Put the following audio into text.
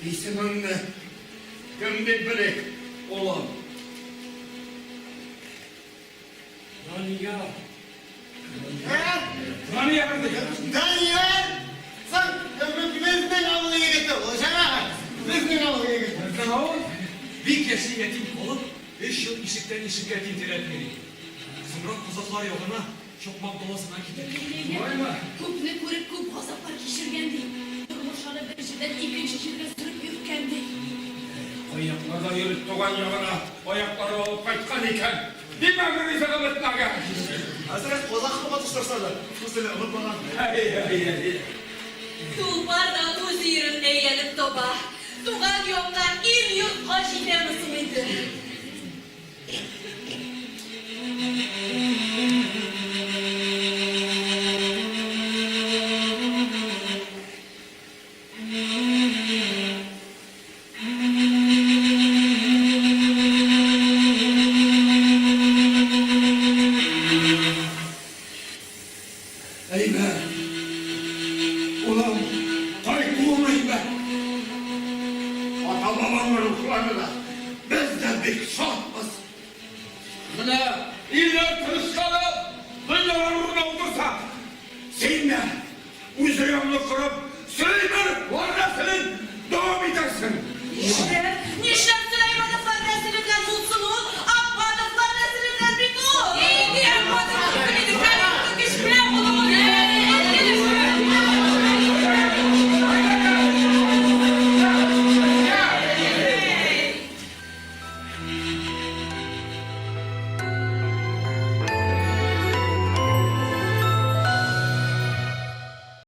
İsmini kimdi bilek oğlum? Daniya. Daniya. Daniel! Sen bizden avluya getir. Oğuzhan'a. Bizden avluya getir. Bir kesi yetim olup 5 yıl işikten işik yetintiretmeli. Sonra kozaklar yoluna çokmak dolasına gider. Vay mı? Kupni ko'rib ko'p g'azablar kechirgandek. Turmushini birinchidan ikkinchi yilga surib yurgandek. Ayaklarda yürüt doğan yağına ayakları alıp kaçkan iken dememizi kılıtmaga. Hazret kozaklı batışlarsalar. Bu sene unutmadan. Tulpardan o'z yerini egallab topa. Tug'an yoqqan el-yurt qoshitamizmi edi? Ey be! Ulan kaybolma be! Ata babanın ruhlarını da biz de bir sat